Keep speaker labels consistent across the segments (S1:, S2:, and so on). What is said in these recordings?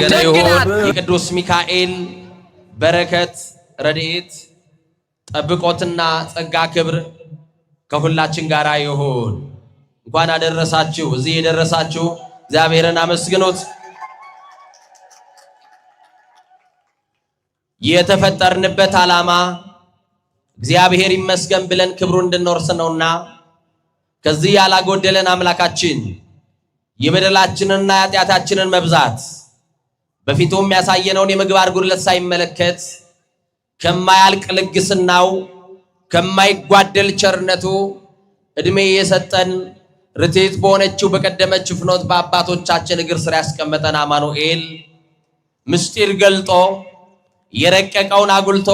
S1: የተመሰገነ ይሁን። የቅዱስ ሚካኤል በረከት ረድኤት ጠብቆትና ጸጋ ክብር ከሁላችን ጋር ይሁን። እንኳን አደረሳችሁ። እዚህ የደረሳችሁ እግዚአብሔርን አመስግኑት። የተፈጠርንበት ዓላማ እግዚአብሔር ይመስገን ብለን ክብሩን እንድንወርስ ነውና ከዚህ ያላጎደለን አምላካችን የበደላችንንና የኃጢአታችንን መብዛት በፊቱም ያሳየነውን የምግባር ጉድለት ሳይመለከት ከማያልቅ ልግስናው ከማይጓደል ቸርነቱ እድሜ የሰጠን ርትዕት በሆነችው በቀደመች ፍኖት በአባቶቻችን እግር ስር ያስቀመጠን አማኑኤል ምስጢር ገልጦ የረቀቀውን አጉልቶ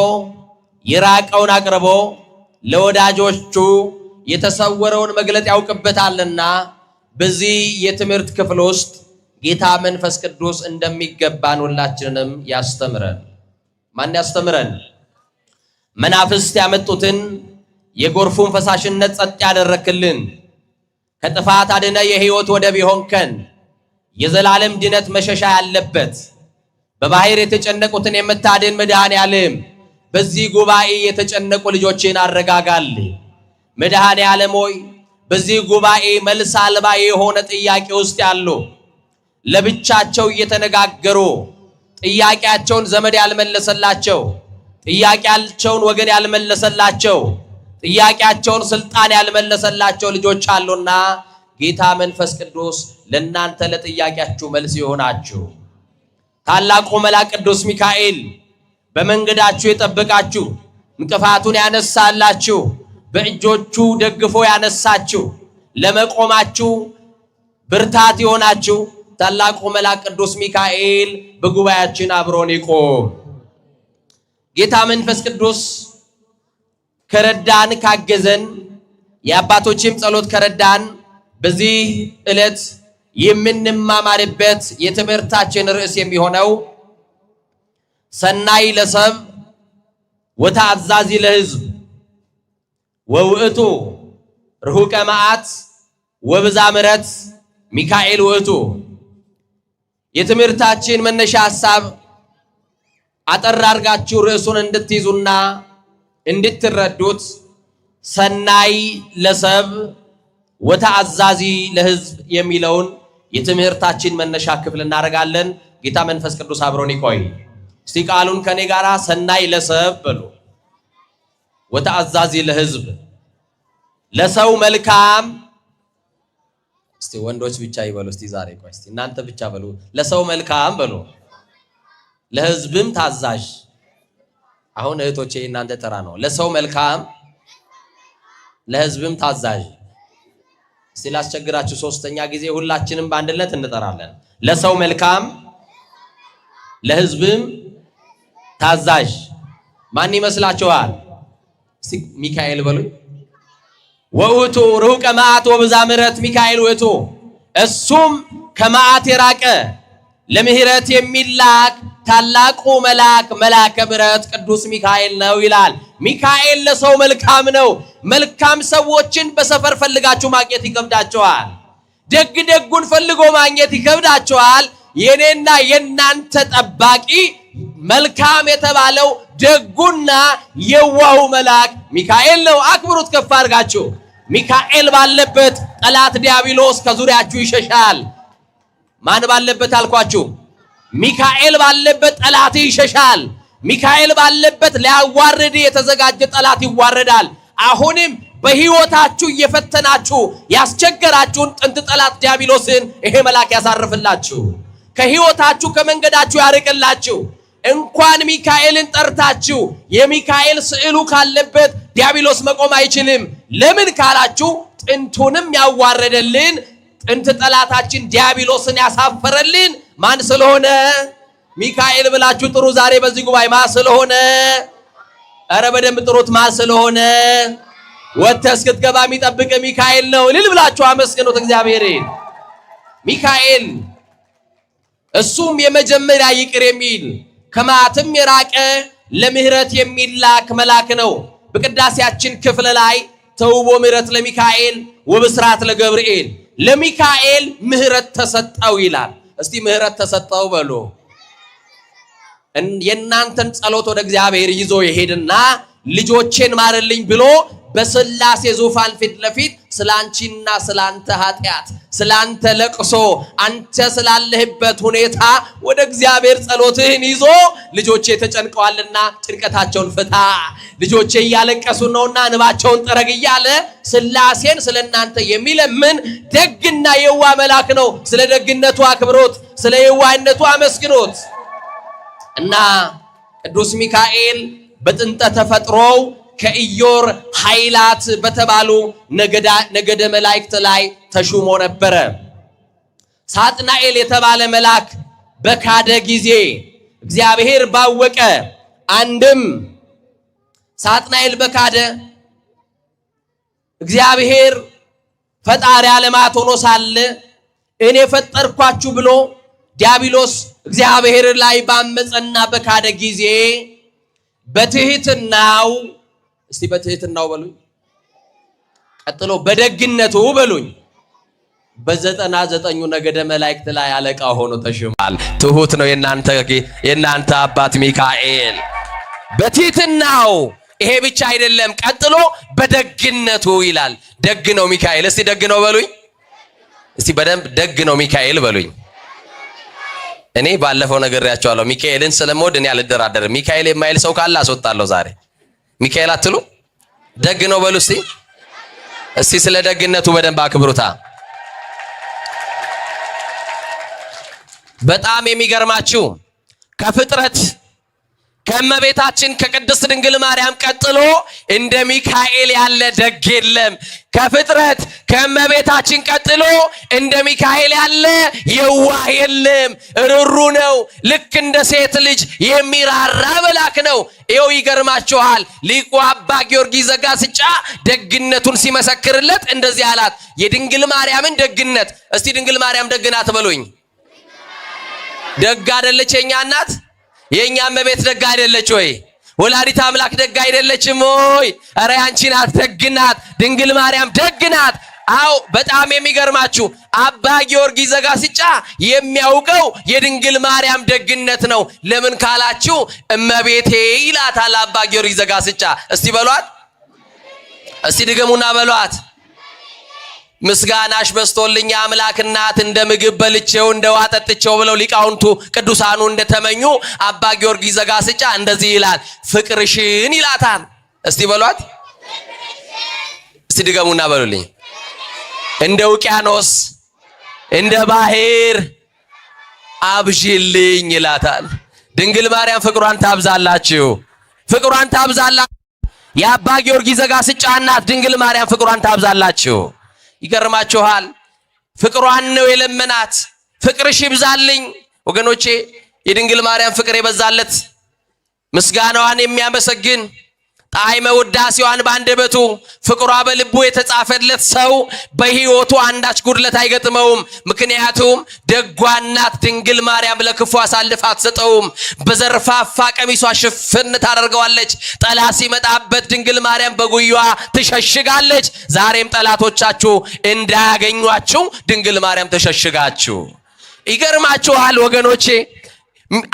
S1: የራቀውን አቅርቦ ለወዳጆቹ የተሰወረውን መግለጥ ያውቅበታልና በዚህ የትምህርት ክፍል ውስጥ ጌታ መንፈስ ቅዱስ እንደሚገባን ሁላችንንም ያስተምረን። ማን ያስተምረን? መናፍስት ያመጡትን የጎርፉን ፈሳሽነት ጸጥ ያደረክልን ከጥፋት አድነ የሕይወት ወደብ የሆንከን የዘላለም ድነት መሸሻ ያለበት በባህር የተጨነቁትን የምታድን መድኃኔዓለም በዚህ ጉባኤ የተጨነቁ ልጆችን አረጋጋል። መድኃኔዓለም ሆይ በዚህ ጉባኤ መልስ አልባ የሆነ ጥያቄ ውስጥ ያሉ ለብቻቸው እየተነጋገሩ ጥያቄያቸውን ዘመድ ያልመለሰላቸው፣ ጥያቄያቸውን ወገን ያልመለሰላቸው፣ ጥያቄያቸውን ስልጣን ያልመለሰላቸው ልጆች አሉና ጌታ መንፈስ ቅዱስ ለእናንተ ለጥያቄያችሁ መልስ ይሆናችሁ። ታላቁ መልአክ ቅዱስ ሚካኤል በመንገዳችሁ የጠበቃችሁ እንቅፋቱን ያነሳላችሁ በእጆቹ ደግፎ ያነሳችሁ ለመቆማችሁ ብርታት ይሆናችሁ። ታላቁ መልአክ ቅዱስ ሚካኤል በጉባኤያችን አብሮን ይቆም። ጌታ መንፈስ ቅዱስ ከረዳን ካገዘን የአባቶችም ጸሎት ከረዳን በዚህ ዕለት የምንማማርበት የትምህርታችን ርዕስ የሚሆነው ሰናይ ለሰብ ወተአዛዚ ለሕዝብ ወውእቱ ርሁቀ መዓት ወብዛ ምሕረት ሚካኤል ውእቱ። የትምህርታችን መነሻ ሐሳብ አጠር አድርጋችሁ ርዕሱን እንድትይዙና እንድትረዱት ሰናይ ለሰብ ወተአዛዚ ለሕዝብ የሚለውን የትምህርታችን መነሻ ክፍል እናደርጋለን። ጌታ መንፈስ ቅዱስ አብሮን ይቆይ። እስቲ ቃሉን ከኔ ጋራ ሰናይ ለሰብ በሉ። ወተአዛዚ ለሕዝብ ለሰው መልካም። እስቲ ወንዶች ብቻ ይበሉ። እስቲ ዛሬ ቆይ እስቲ እናንተ ብቻ በሉ። ለሰው መልካም በሉ፣ ለሕዝብም ታዛዥ። አሁን እህቶቼ እናንተ ተራ ነው። ለሰው መልካም ለሕዝብም ታዛዥ። እስቲ ላስቸግራችሁ ሶስተኛ ጊዜ ሁላችንም በአንድነት እንጠራለን። ለሰው መልካም ለሕዝብም ታዛዥ። ማን ይመስላችኋል? እስቲ ሚካኤል በሉ። ወውእቱ ርሁቀ መዓት ወብዛ ምሕረት ሚካኤል ውእቱ። እሱም ከመዓት የራቀ ለምሕረት የሚላክ ታላቁ መልአክ መልአከ ምሕረት ቅዱስ ሚካኤል ነው ይላል። ሚካኤል ለሰው መልካም ነው። መልካም ሰዎችን በሰፈር ፈልጋችሁ ማግኘት ይከብዳችኋል። ደግ ደጉን ፈልጎ ማግኘት ይከብዳችኋል። የኔና የናንተ ጠባቂ መልካም የተባለው ደጉና የዋሁ መልአክ ሚካኤል ነው። አክብሩት ከፍ አድርጋችሁ። ሚካኤል ባለበት ጠላት ዲያብሎስ ከዙሪያችሁ ይሸሻል። ማን ባለበት አልኳችሁ? ሚካኤል ባለበት ጠላት ይሸሻል። ሚካኤል ባለበት ሊያዋርድ የተዘጋጀ ጠላት ይዋረዳል። አሁንም በሕይወታችሁ እየፈተናችሁ ያስቸገራችሁን ጥንት ጠላት ዲያብሎስን ይሄ መልአክ ያሳርፍላችሁ፣ ከሕይወታችሁ ከመንገዳችሁ ያርቅላችሁ። እንኳን ሚካኤልን ጠርታችሁ የሚካኤል ስዕሉ ካለበት ዲያብሎስ መቆም አይችልም። ለምን ካላችሁ ጥንቱንም ያዋረደልን ጥንት ጠላታችን ዲያብሎስን ያሳፈረልን ማን ስለሆነ? ሚካኤል ብላችሁ ጥሩ። ዛሬ በዚህ ጉባኤ ማን ስለሆነ? ኧረ በደንብ ጥሩት። ማን ስለሆነ? ወጥተህ እስክትገባ የሚጠብቅ ሚካኤል ነው። እልል ብላችሁ አመስግኑት እግዚአብሔርን። ሚካኤል እሱም የመጀመሪያ ይቅር የሚል ከመዓትም የራቀ ለምሕረት የሚላክ መልአክ ነው። በቅዳሴያችን ክፍል ላይ ተውቦ ምሕረት ለሚካኤል ወብስራት ለገብርኤል። ለሚካኤል ምሕረት ተሰጠው ይላል። እስቲ ምሕረት ተሰጠው በሉ። የእናንተን ጸሎት ወደ እግዚአብሔር ይዞ ይሄድና ልጆቼን ማርልኝ ብሎ በስላሴ ዙፋን ፊት ለፊት ስላንቺና ስላንተ ኃጢአት ስላንተ ለቅሶ አንተ ስላለህበት ሁኔታ ወደ እግዚአብሔር ጸሎትህን ይዞ ልጆቼ ተጨንቀዋልና ጭንቀታቸውን ፍታ፣ ልጆቼ እያለቀሱ ነውና እንባቸውን ጠረግ እያለ ስላሴን ስለናንተ የሚለምን ደግና የዋህ መልአክ ነው። ስለ ደግነቱ አክብሮት፣ ስለ የዋህነቱ አመስግኖት እና ቅዱስ ሚካኤል በጥንተ ተፈጥሮው ከኢዮር ኃይላት በተባሉ ነገደ መላእክት ላይ ተሹሞ ነበረ። ሳጥናኤል የተባለ መልአክ በካደ ጊዜ እግዚአብሔር ባወቀ፣ አንድም ሳጥናኤል በካደ እግዚአብሔር ፈጣሪ ዓለማት ሆኖ ሳለ እኔ ፈጠርኳችሁ ብሎ ዲያብሎስ እግዚአብሔር ላይ ባመፀና በካደ ጊዜ በትህትናው፣ እስቲ በትህትናው በሉኝ፣ ቀጥሎ በደግነቱ በሉኝ፣ በ99 ነገደ መላእክት ላይ አለቃ ሆኖ ተሾሟል። ትሁት ነው የናንተ አባት ሚካኤል በትህትናው። ይሄ ብቻ አይደለም፣ ቀጥሎ በደግነቱ ይላል። ደግ ነው ሚካኤል። እስቲ ደግ ነው በሉኝ፣ እስቲ በደንብ ደግ ነው ሚካኤል በሉኝ። እኔ ባለፈው ነግሬያቸዋለሁ፣ ሚካኤልን ስለምወድ እኔ አልደራደርም። ሚካኤል የማይል ሰው ካለ አስወጣለሁ ዛሬ። ሚካኤል አትሉ? ደግ ነው በሉ እስቲ። እስቲ ስለ ደግነቱ በደንብ አክብሩታ። በጣም የሚገርማችሁ ከፍጥረት ከእመቤታችን ከቅድስት ድንግል ማርያም ቀጥሎ እንደ ሚካኤል ያለ ደግ የለም። ከፍጥረት ከእመቤታችን ቀጥሎ እንደ ሚካኤል ያለ የዋህ የለም። ርሩ ነው። ልክ እንደ ሴት ልጅ የሚራራ መልአክ ነው። ይኸው ይገርማችኋል፣ ሊቁ አባ ጊዮርጊስ ዘጋስጫ ደግነቱን ሲመሰክርለት እንደዚህ አላት፣ የድንግል ማርያምን ደግነት። እስቲ ድንግል ማርያም ደግ ናት በሉኝ። ደግ አይደለች የኛ እናት? የኛ እመቤት ደግ አይደለች ወይ? ወላዲት አምላክ ደግ አይደለችም ወይ? ኧረ ያንቺ ናት፣ ደግ ናት። ድንግል ማርያም ደግ ናት። አው በጣም የሚገርማችሁ አባ ጊዮርጊስ ዘጋስጫ የሚያውቀው የድንግል ማርያም ደግነት ነው። ለምን ካላችሁ እመቤቴ ይላታል አባ ጊዮርጊስ ዘጋስጫ። እስቲ በሏት፣ እስቲ ድገሙና በሏት። ምስጋናሽ በስቶልኝ አምላክ እናት እንደ ምግብ በልቼው እንደ ውሃ ጠጥቼው ብለው ሊቃውንቱ ቅዱሳኑ እንደተመኙ አባ ጊዮርጊስ ዘጋስጫ እንደዚህ ይላል፣ ፍቅርሽን ይላታል። እስቲ በሏት፣ እስቲ ድገሙና በሉልኝ። እንደ ውቅያኖስ እንደ ባህር አብዥልኝ ይላታል። ድንግል ማርያም ፍቅሯን ታብዛላችሁ፣ ፍቅሯን ታብዛላችሁ። የአባ ጊዮርጊስ ዘጋስጫ እናት ድንግል ማርያም ፍቅሯን ታብዛላችሁ። ይገርማችኋል፣ ፍቅሯን ነው የለመናት። ፍቅርሽ ይብዛልኝ ወገኖቼ። የድንግል ማርያም ፍቅር የበዛለት ምስጋናዋን የሚያመሰግን ጣዕመ ውዳሴዋን ባንደበቱ ፍቅሯ በልቡ የተጻፈለት ሰው በሕይወቱ አንዳች ጉድለት አይገጥመውም። ምክንያቱም ደጓ እናት ድንግል ማርያም ለክፉ አሳልፋ አትሰጠውም። በዘርፋፋ ቀሚሷ ሽፍን ታደርገዋለች። ጠላት ሲመጣበት ድንግል ማርያም በጉያዋ ትሸሽጋለች። ዛሬም ጠላቶቻችሁ እንዳያገኟችሁ ድንግል ማርያም ተሸሽጋችሁ። ይገርማችኋል ወገኖቼ፣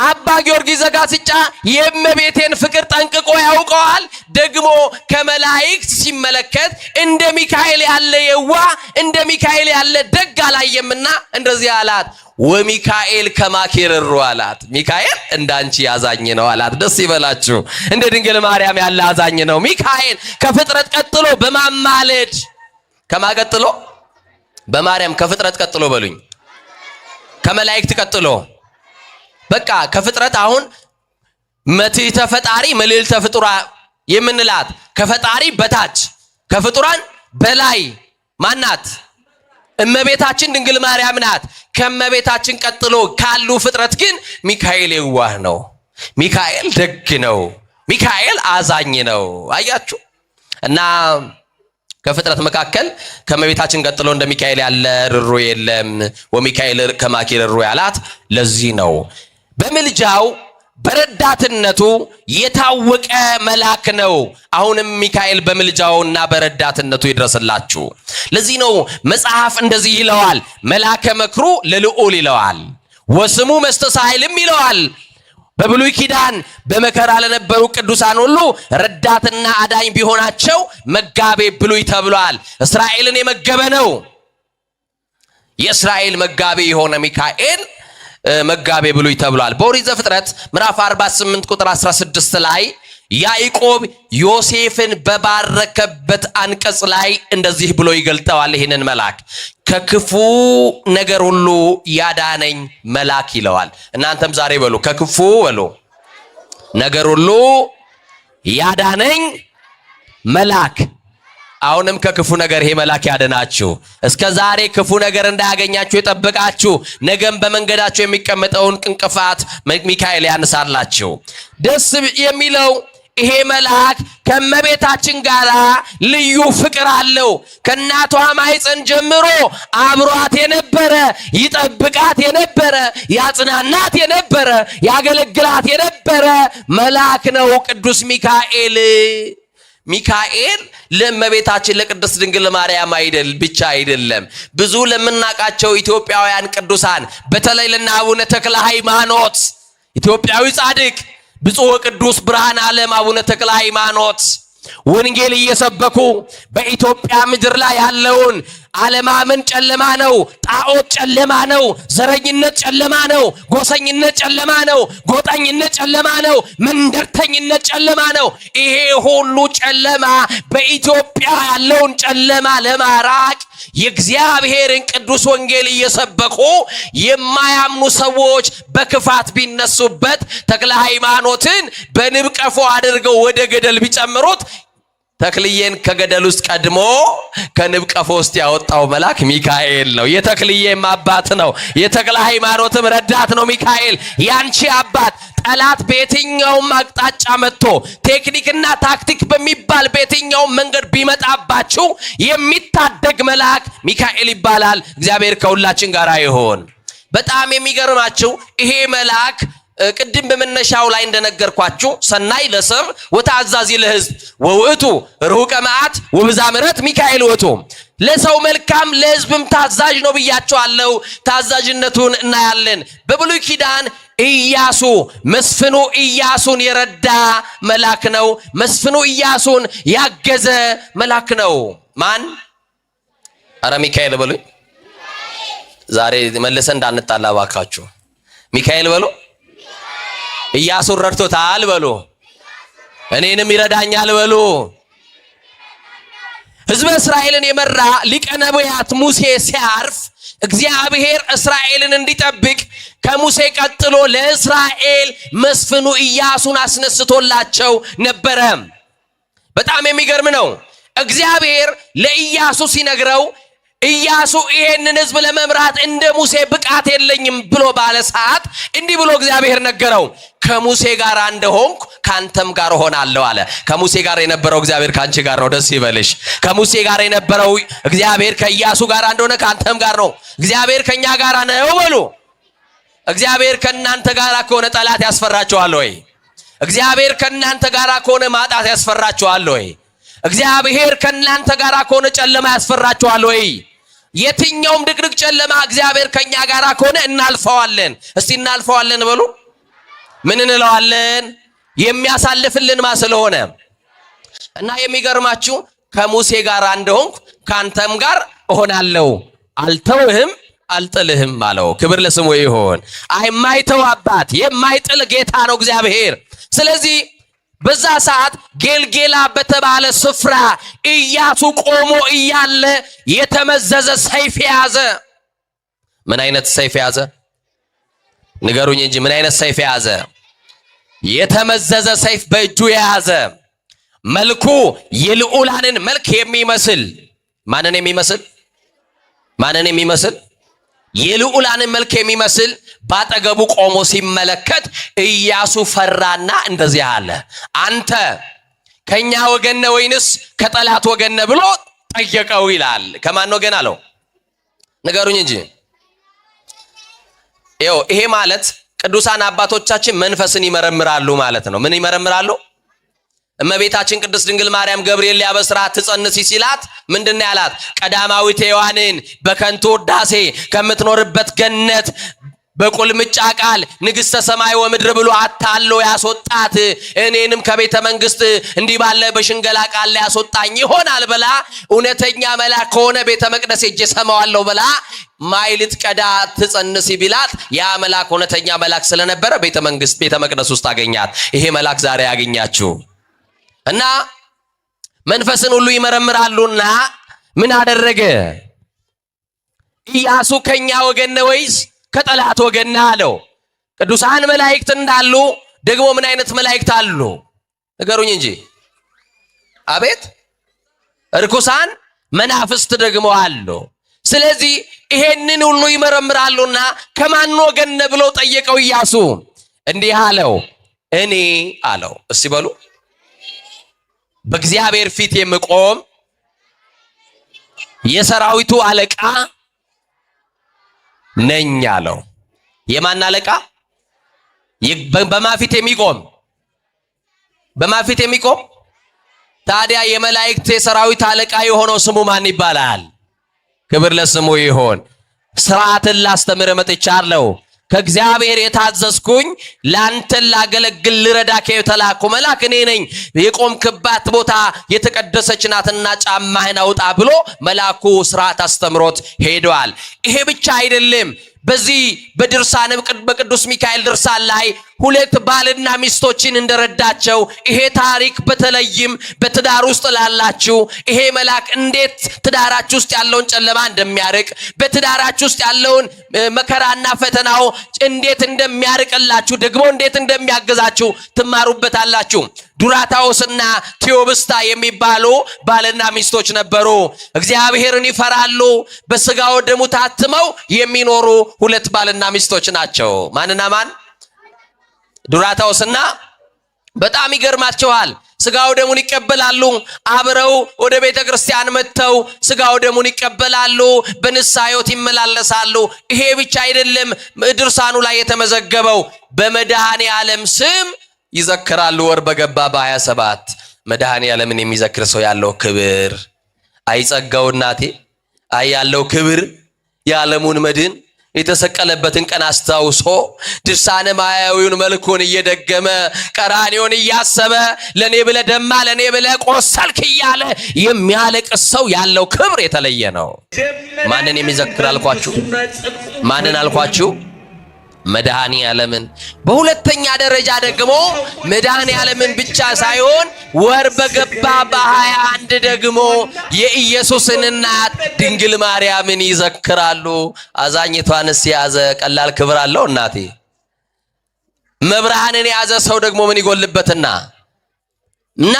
S1: አባ ጊዮርጊስ ዘጋስጫ የእመቤቴን ፍቅር ጠንቅቆ ያውቀዋል። ደግሞ ከመላእክት ሲመለከት እንደ ሚካኤል ያለ የዋህ እንደ ሚካኤል ያለ ደግ አላየምና እንደዚህ አላት፣ ወሚካኤል ከማኪ ርሩ አላት። ሚካኤል እንዳንቺ አዛኝ ነው አላት። ደስ ይበላችሁ፣ እንደ ድንግል ማርያም ያለ አዛኝ ነው ሚካኤል። ከፍጥረት ቀጥሎ በማማለድ ከማቀጥሎ በማርያም ከፍጥረት ቀጥሎ በሉኝ፣ ከመላእክት ቀጥሎ በቃ ከፍጥረት አሁን መትሕተ ፈጣሪ መልዕልተ ፍጡራ የምንላት ከፈጣሪ በታች ከፍጡራን በላይ ማናት? እመቤታችን ድንግል ማርያም ናት። ከእመቤታችን ቀጥሎ ካሉ ፍጥረት ግን ሚካኤል የዋህ ነው፣ ሚካኤል ደግ ነው፣ ሚካኤል አዛኝ ነው። አያችሁ እና ከፍጥረት መካከል ከእመቤታችን ቀጥሎ እንደ ሚካኤል ያለ ርሩ የለም። ወሚካኤል ከማኪ ርሩ ያላት ለዚህ ነው። በምልጃው በረዳትነቱ የታወቀ መልአክ ነው። አሁንም ሚካኤል በምልጃውና በረዳትነቱ ይድረስላችሁ። ለዚህ ነው መጽሐፍ እንደዚህ ይለዋል፣ መልአከ መክሩ ለልዑል ይለዋል፣ ወስሙ መስተሳይልም ይለዋል። በብሉይ ኪዳን በመከራ ለነበሩ ቅዱሳን ሁሉ ረዳትና አዳኝ ቢሆናቸው መጋቤ ብሉይ ተብሏል። እስራኤልን የመገበ ነው። የእስራኤል መጋቤ የሆነ ሚካኤል መጋቤ ብሉይ ተብሏል። በኦሪት ዘፍጥረት ምዕራፍ 48 ቁጥር 16 ላይ ያዕቆብ ዮሴፍን በባረከበት አንቀጽ ላይ እንደዚህ ብሎ ይገልጠዋል። ይህንን መልአክ ከክፉ ነገር ሁሉ ያዳነኝ መልአክ ይለዋል። እናንተም ዛሬ በሉ ከክፉ በሉ ነገር ሁሉ ያዳነኝ መልአክ። አሁንም ከክፉ ነገር ይሄ መልአክ ያድናችሁ። እስከ ዛሬ ክፉ ነገር እንዳያገኛችሁ የጠበቃችሁ ነገም በመንገዳችሁ የሚቀመጠውን እንቅፋት ሚካኤል ያነሳላችሁ። ደስ የሚለው ይሄ መልአክ ከመቤታችን ጋር ልዩ ፍቅር አለው። ከእናቷ ማኅፀን ጀምሮ አብሯት የነበረ ይጠብቃት የነበረ ያጽናናት የነበረ ያገለግላት የነበረ መልአክ ነው ቅዱስ ሚካኤል። ሚካኤል ለእመቤታችን ለቅድስት ድንግል ማርያም ብቻ አይደለም። ብዙ ለምናውቃቸው ኢትዮጵያውያን ቅዱሳን በተለይ ለእነ አቡነ ተክለ ሃይማኖት ኢትዮጵያዊ ጻድቅ ብፁዕ ወቅዱስ ብርሃነ ዓለም አቡነ ተክለ ሃይማኖት ወንጌል እየሰበኩ በኢትዮጵያ ምድር ላይ ያለውን ዓለማመን ጨለማ ነው፣ ጣዖት ጨለማ ነው፣ ዘረኝነት ጨለማ ነው፣ ጎሰኝነት ጨለማ ነው፣ ጎጠኝነት ጨለማ ነው፣ መንደርተኝነት ጨለማ ነው። ይሄ ሁሉ ጨለማ በኢትዮጵያ ያለውን ጨለማ ለማራቅ የእግዚአብሔርን ቅዱስ ወንጌል እየሰበኩ የማያምኑ ሰዎች በክፋት ቢነሱበት ተክለ ሃይማኖትን በንብ ቀፎ አድርገው ወደ ገደል ቢጨምሩት ተክልዬን ከገደል ውስጥ ቀድሞ ከንብ ቀፎ ውስጥ ያወጣው መልአክ ሚካኤል ነው። የተክልዬም አባት ነው። የተክለ ሃይማኖትም ረዳት ነው ሚካኤል። ያንቺ አባት ጠላት በየትኛውም አቅጣጫ መጥቶ ቴክኒክና ታክቲክ በሚባል በየትኛውም መንገድ ቢመጣባችሁ የሚታደግ መልአክ ሚካኤል ይባላል። እግዚአብሔር ከሁላችን ጋር ይሁን። በጣም የሚገርማችሁ ይሄ መልአክ ቅድም በመነሻው ላይ እንደነገርኳችሁ ሰናይ ለሰብ ወታዛዚ ለሕዝብ ወውእቱ ርሁቀ መዓት ወብዛ ምሕረት ሚካኤል ወቶ ለሰው መልካም ለሕዝብም ታዛዥ ነው ብያችኋለሁ። ታዛዥነቱን እናያለን። በብሉይ ኪዳን ኢያሱ መስፍኑ ኢያሱን የረዳ መልአክ ነው። መስፍኑ ኢያሱን ያገዘ መልአክ ነው። ማን? አረ ሚካኤል በሉ። ዛሬ መልሰን እንዳንጣላ ባካችሁ ሚካኤል በሉ። ኢያሱን ረድቶታል በሉ። እኔንም ይረዳኛል በሉ። ሕዝበ እስራኤልን የመራ ሊቀ ነቢያት ሙሴ ሲያርፍ እግዚአብሔር እስራኤልን እንዲጠብቅ ከሙሴ ቀጥሎ ለእስራኤል መስፍኑ ኢያሱን አስነስቶላቸው ነበረ። በጣም የሚገርም ነው። እግዚአብሔር ለኢያሱ ሲነግረው ኢያሱ ይሄንን ሕዝብ ለመምራት እንደ ሙሴ ብቃት የለኝም ብሎ ባለ ሰዓት እንዲህ ብሎ እግዚአብሔር ነገረው፣ ከሙሴ ጋር እንደሆንኩ ካንተም ጋር ሆናለሁ አለ። ከሙሴ ጋር የነበረው እግዚአብሔር ካንቺ ጋር ነው። ደስ ይበልሽ። ከሙሴ ጋር የነበረው እግዚአብሔር ከኢያሱ ጋር እንደሆነ ካንተም ጋር ነው። እግዚአብሔር ከኛ ጋር ነው በሉ። እግዚአብሔር ከናንተ ጋር ከሆነ ጠላት ያስፈራችኋል ወይ? እግዚአብሔር ከናንተ ጋር ከሆነ ማጣት ያስፈራችኋል ወይ? እግዚአብሔር ከናንተ ጋር ከሆነ ጨለማ ያስፈራችኋል ወይ? የትኛውም ድቅድቅ ጨለማ እግዚአብሔር ከኛ ጋር ከሆነ እናልፈዋለን። እስቲ እናልፈዋለን በሉ። ምን እንለዋለን? የሚያሳልፍልን ማ ስለሆነ እና የሚገርማችሁ ከሙሴ ጋር እንደሆንኩ ካንተም ጋር እሆናለሁ፣ አልተውህም አልጥልህም አለው። ክብር ለስሙ ይሁን። የማይተው አባት የማይጥል ጌታ ነው እግዚአብሔር። ስለዚህ በዛ ሰዓት ጌልጌላ በተባለ ስፍራ ኢያሱ ቆሞ እያለ የተመዘዘ ሰይፍ ያዘ። ምን አይነት ሰይፍ ያዘ? ንገሩኝ እንጂ ምን አይነት ሰይፍ ያዘ? የተመዘዘ ሰይፍ በእጁ የያዘ መልኩ የልዑላንን መልክ የሚመስል ማንን የሚመስል? ማንን የሚመስል? የልዑላንን መልክ የሚመስል ባጠገቡ ቆሞ ሲመለከት ኢያሱ ፈራና እንደዚህ አለ፣ አንተ ከኛ ወገን ነህ ወይንስ ከጠላት ወገን ነህ ብሎ ጠየቀው ይላል። ከማን ወገን አለው? ንገሩኝ እንጂ። ይሄ ማለት ቅዱሳን አባቶቻችን መንፈስን ይመረምራሉ ማለት ነው። ምን ይመረምራሉ? እመቤታችን ቅድስት ድንግል ማርያም ገብርኤል ሊያበስራት ትጸንሲ ሲላት ምንድነው ያላት? ቀዳማዊት ሔዋንን በከንቱ ውዳሴ ከምትኖርበት ገነት በቁልምጫ ቃል ንግሥተ ሰማይ ወምድር ብሎ አታሎ ያስወጣት እኔንም ከቤተ መንግስት እንዲህ ባለ በሽንገላ ቃል ላይ ያስወጣኝ ይሆናል ብላ እውነተኛ መልአክ ከሆነ ቤተ መቅደስ ሄጄ ሰማዋለሁ ብላ ማይልት ቀዳ ትጸንስ ቢላት ያ መልአክ እውነተኛ መልአክ ስለነበረ ቤተ መቅደስ ውስጥ አገኛት። ይሄ መልአክ ዛሬ ያገኛችሁ እና መንፈስን ሁሉ ይመረምራሉና ምን አደረገ? ኢያሱ ከኛ ወገን ነው ወይስ ከጠላት ወገን ነው አለው። ቅዱሳን መላእክት እንዳሉ ደግሞ ምን አይነት መላእክት አሉ ንገሩኝ እንጂ። አቤት ርኩሳን መናፍስት ደግሞ አሉ። ስለዚህ ይሄንን ሁሉ ይመረምራሉና ከማን ወገን ነው ብሎ ጠየቀው ኢያሱ። እንዲህ አለው እኔ አለው። እስቲ በሉ በእግዚአብሔር ፊት የምቆም የሰራዊቱ አለቃ ነኝ አለው። የማን አለቃ? በማፊት የሚቆም በማፊት የሚቆም ታዲያ የመላእክት የሰራዊት አለቃ የሆነው ስሙ ማን ይባላል? ክብር ለስሙ ይሆን። ሥርዓትን ላስተምር መጥቻለሁ። ከእግዚአብሔር የታዘዝኩኝ ላንተን ላገለግል ልረዳከ የተላኩ መልአክ እኔ ነኝ። የቆምክባት ቦታ የተቀደሰች ናትና ጫማህን አውጣ ብሎ መልአኩ ሥርዓት አስተምሮት ሄዷል። ይሄ ብቻ አይደለም። በዚህ በድርሳን በቅዱስ ሚካኤል ድርሳን ላይ ሁለት ባልና ሚስቶችን እንደረዳቸው ይሄ ታሪክ በተለይም በትዳር ውስጥ ላላችሁ ይሄ መልአክ እንዴት ትዳራችሁ ውስጥ ያለውን ጨለማ እንደሚያርቅ በትዳራችሁ ውስጥ ያለውን መከራና ፈተናው እንዴት እንደሚያርቅላችሁ ደግሞ እንዴት እንደሚያግዛችሁ ትማሩበታላችሁ። ዱራታውስና ቴዎብስታ የሚባሉ ባልና ሚስቶች ነበሩ። እግዚአብሔርን ይፈራሉ። በስጋው ደሙ ታትመው የሚኖሩ ሁለት ባልና ሚስቶች ናቸው። ማንና ማን? ዱራታውስና በጣም ይገርማቸዋል። ስጋው ደሙን ይቀበላሉ። አብረው ወደ ቤተ ክርስቲያን መጥተው ስጋው ደሙን ይቀበላሉ። በንስሐ ሕይወት ይመላለሳሉ። ይሄ ብቻ አይደለም። ድርሳኑ ላይ የተመዘገበው በመድኃኔ ዓለም ስም ይዘክራሉ። ወር በገባ በ27 መድኃኔ ዓለምን የሚዘክር ሰው ያለው ክብር አይጸጋው እናቴ አይ ያለው ክብር የዓለሙን መድን የተሰቀለበትን ቀን አስታውሶ ድርሳነ ማያዊውን መልኩን እየደገመ ቀራንዮን እያሰበ ለኔ ብለ ደማ ለኔ ብለ ቆሰልክ እያለ የሚያለቅስ ሰው ያለው ክብር የተለየ ነው። ማንን የሚዘክር አልኳችሁ? ማንን አልኳችሁ? መድኃኔ ዓለምን። በሁለተኛ ደረጃ ደግሞ መድኃኔ ዓለምን ብቻ ሳይሆን ወር በገባ በ21 ደግሞ የኢየሱስን እናት ድንግል ማርያምን ይዘክራሉ። አዛኝቷንስ የያዘ ቀላል ክብር አለው እናቴ። መብርሃንን የያዘ ሰው ደግሞ ምን ይጎልበትና እና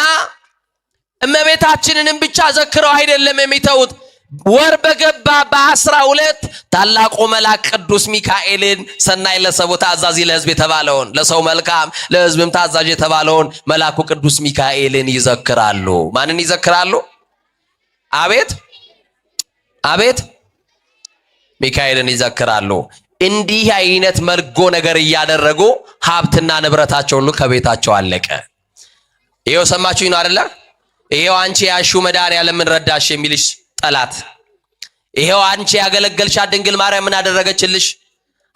S1: እመቤታችንንም ብቻ ዘክረው አይደለም የሚተውት። ወር በገባ በ12 ታላቁ መልአክ ቅዱስ ሚካኤልን ሰናይ ለሰው ታዛዥ ለሕዝብ የተባለውን ለሰው መልካም ለሕዝብም ታዛዥ የተባለውን መልአኩ ቅዱስ ሚካኤልን ይዘክራሉ። ማንን ይዘክራሉ? አቤት አቤት ሚካኤልን ይዘክራሉ። እንዲህ አይነት መልጎ ነገር እያደረጉ ሀብትና ንብረታቸው ሁሉ ከቤታቸው አለቀ። ይሄው ሰማችሁኝ ነው አይደለ? ይሄው አንቺ ያሹ መድኃኔ ዓለምን ረዳሽ የሚልሽ ጠላት፣ ይሄው አንቺ ያገለገልሻት ድንግል ማርያም ምን አደረገችልሽ?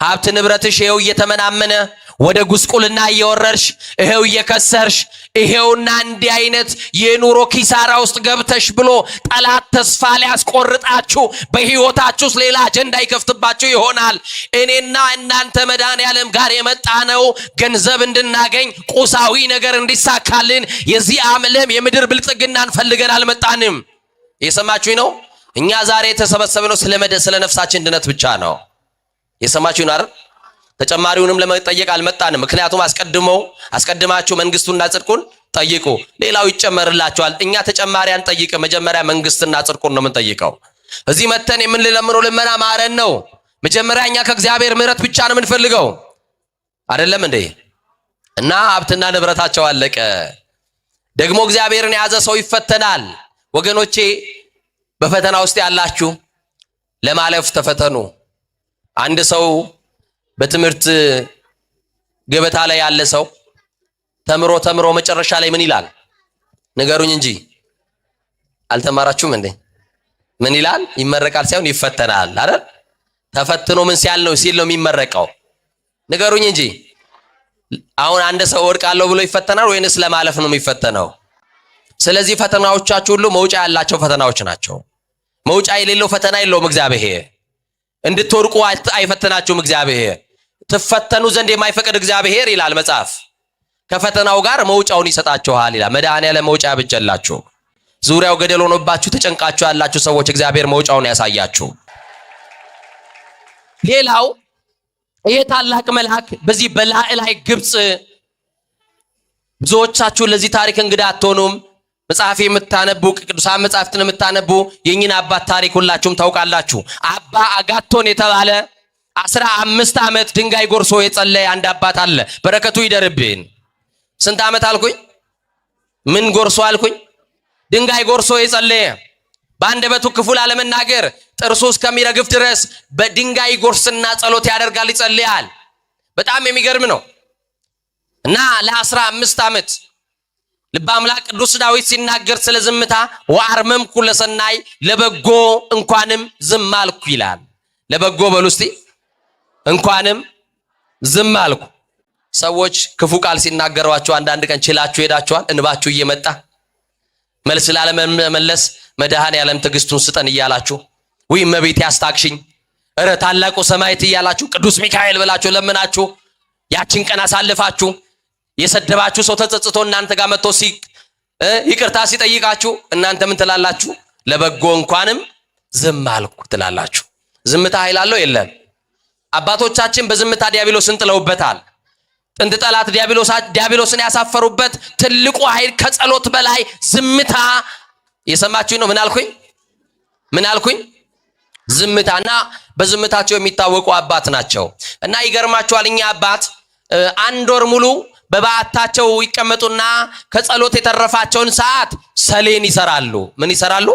S1: ሀብት ንብረትሽ ይሄው እየተመናመነ ወደ ጉስቁልና እየወረርሽ ይሄው እየከሰርሽ ይሄውና እንዲህ አይነት የኑሮ ኪሳራ ውስጥ ገብተሽ ብሎ ጠላት ተስፋ ሊያስቆርጣችሁ በህይወታችሁ ሌላ አጀንዳ ይከፍትባችሁ ይሆናል። እኔና እናንተ መድኃኔ ዓለም ጋር የመጣ ነው ገንዘብ እንድናገኝ ቁሳዊ ነገር እንዲሳካልን የዚህ ዓለም የምድር ብልጽግናን ፈልገን አልመጣንም። የሰማችሁኝ ነው? እኛ ዛሬ የተሰበሰብነው ስለ ነፍሳችን ድነት ብቻ ነው። የሰማችሁኝ አይደል? ተጨማሪውንም ለመጠየቅ አልመጣንም። ምክንያቱም አስቀድማችሁ መንግስቱና ጽድቁን ጠይቁ ሌላው ይጨመርላችኋል። እኛ ተጨማሪ አንጠይቅ፣ መጀመሪያ መንግስትና ጽድቁን ነው የምንጠይቀው። እዚህ መተን የምንለምነው ልመና ማረን ነው። መጀመሪያ እኛ ከእግዚአብሔር ምሕረት ብቻ ነው የምንፈልገው አይደለም እንዴ? እና ሀብትና ንብረታቸው አለቀ። ደግሞ እግዚአብሔርን የያዘ ሰው ይፈተናል። ወገኖቼ በፈተና ውስጥ ያላችሁ ለማለፍ ተፈተኑ። አንድ ሰው በትምህርት ገበታ ላይ ያለ ሰው ተምሮ መጨረሻ ላይ ምን ይላል? ንገሩኝ እንጂ አልተማራችሁም እንዴ? ምን ይላል? ይመረቃል ሳይሆን ይፈተናል አይደል? ተፈትኖ ምን ሲል ነው የሚመረቀው? ንገሩኝ እንጂ አሁን አንድ ሰው ወድቃለሁ ብሎ ይፈተናል ወይንስ ለማለፍ ነው የሚፈተነው? ስለዚህ ፈተናዎቻችሁ ሁሉ መውጫ ያላቸው ፈተናዎች ናቸው። መውጫ የሌለው ፈተና የለውም እግዚአብሔር። እንድትወድቁ አይፈተናችሁም እግዚአብሔር። ትፈተኑ ዘንድ የማይፈቅድ እግዚአብሔር ይላል መጽሐፍ። ከፈተናው ጋር መውጫውን ይሰጣችኋል ይላል። መድኃኔዓለም መውጫ ያብጀላችሁ። ዙሪያው ገደል ሆኖባችሁ ተጨንቃችሁ ያላችሁ ሰዎች እግዚአብሔር መውጫውን ያሳያችሁ። ሌላው ይሄ ታላቅ መልአክ በዚህ በላዕላይ ግብጽ፣ ብዙዎቻችሁ ለዚህ ታሪክ እንግዳ አትሆኑም። መጽሐፍ የምታነቡ ቅዱሳን መጽሐፍትን የምታነቡ የእኚህን አባት ታሪክ ሁላችሁም ታውቃላችሁ። አባ አጋቶን የተባለ 15 ዓመት ድንጋይ ጎርሶ የጸለየ አንድ አባት አለ። በረከቱ ይደርብን። ስንት ዓመት አልኩኝ? ምን ጎርሶ አልኩኝ? ድንጋይ ጎርሶ የጸለየ፣ በአንደበቱ ክፉ ላለመናገር ጥርሱ እስከሚረግፍ ድረስ በድንጋይ ጎርስና ጸሎት ያደርጋል፣ ይጸልያል። በጣም የሚገርም ነው። እና ለ15 ዓመት ልበ አምላክ ቅዱስ ዳዊት ሲናገር ስለ ዝምታ ወአርመምኩ ለሰናይ፣ ለበጎ እንኳንም ዝም አልኩ ይላል። ለበጎ በሉ እስቲ፣ እንኳንም ዝም አልኩ። ሰዎች ክፉ ቃል ሲናገሯችሁ አንዳንድ ቀን ችላችሁ ሄዳችኋል? እንባችሁ እየመጣ መልስ ላለመመለስ መድኃኔዓለም ትዕግስቱን ስጠን እያላችሁ፣ ወይ እመቤቴ አስታክሽኝ፣ እረ ታላቁ ሰማዕት እያላችሁ ቅዱስ ሚካኤል ብላችሁ ለምናችሁ ያችን ቀን አሳልፋችሁ የሰደባችሁ ሰው ተጸጽቶ እናንተ ጋር መጥቶ ይቅርታ ሲጠይቃችሁ እናንተ ምን ትላላችሁ? ለበጎ እንኳንም ዝም አልኩ ትላላችሁ። ዝምታ ኃይል አለው የለም? አባቶቻችን በዝምታ ዲያብሎስን ጥለውበታል። ጥንት ጠላት ዲያብሎስን ያሳፈሩበት ትልቁ ኃይል ከጸሎት በላይ ዝምታ። የሰማችሁ ነው? ምን አልኩኝ? ዝምታና በዝምታቸው የሚታወቁ አባት ናቸው። እና ይገርማችኋል፣ እኛ አባት 1 ወር ሙሉ በባዕታቸው ይቀመጡና ከጸሎት የተረፋቸውን ሰዓት ሰሌን ይሰራሉ። ምን ይሰራሉ?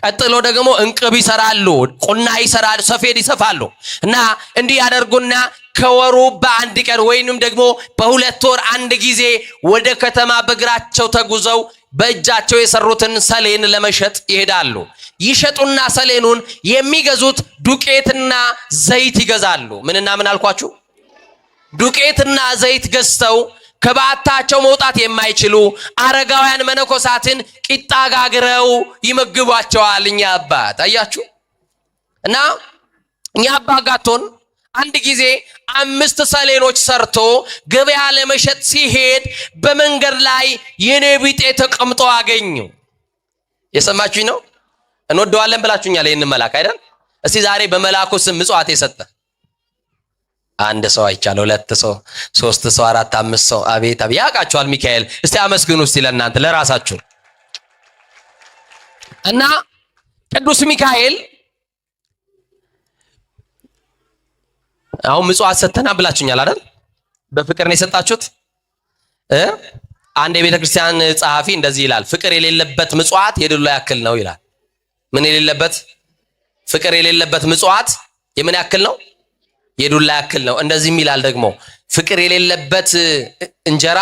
S1: ቀጥሎ ደግሞ እንቅብ ይሰራሉ፣ ቁና ይሰራሉ፣ ሰፌድ ይሰፋሉ። እና እንዲህ ያደርጉና ከወሩ በአንድ ቀን ወይንም ደግሞ በ2 ወር አንድ ጊዜ ወደ ከተማ በእግራቸው ተጉዘው በእጃቸው የሰሩትን ሰሌን ለመሸጥ ይሄዳሉ። ይሸጡና ሰሌኑን የሚገዙት ዱቄትና ዘይት ይገዛሉ። ምንና ምን አልኳችሁ? ዱቄትና ዘይት ገዝተው ከባዕታቸው መውጣት የማይችሉ አረጋውያን መነኮሳትን ቂጣ ጋግረው ይመግቧቸዋል። እኛ አባት አያችሁ። እና እኛ አባ አጋቶን አንድ ጊዜ 5 ሰሌኖች ሰርቶ ገበያ ለመሸጥ ሲሄድ በመንገድ ላይ የኔ ቢጤ ተቀምጦ አገኙ። የሰማችሁኝ ነው? እንወደዋለን ብላችሁኛል ይሄን መልአክ አይደል? እስቲ ዛሬ በመልአኩ ስም ምጽዋት የሰጠ አንድ ሰው አይቻለው፣ 2 ሰው፣ 3 ሰው፣ 4፣ 5 ሰው። አቤት አቤት ያውቃችኋል ሚካኤል። እስቲ አመስግኑ እስቲ ለእናንተ ለራሳችሁ። እና ቅዱስ ሚካኤል አሁን ምጽዋት ሰተና ብላችሁኛል አይደል? በፍቅር ነው የሰጣችሁት። አንድ የቤተ ክርስቲያን ጸሐፊ እንደዚህ ይላል፣ ፍቅር የሌለበት ምጽዋት የዱላ ያክል ነው ይላል። ምን የሌለበት? ፍቅር የሌለበት ምጽዋት የምን ያክል ነው? የዱላ ያክል ነው። እንደዚህም ይላል ደግሞ ፍቅር የሌለበት እንጀራ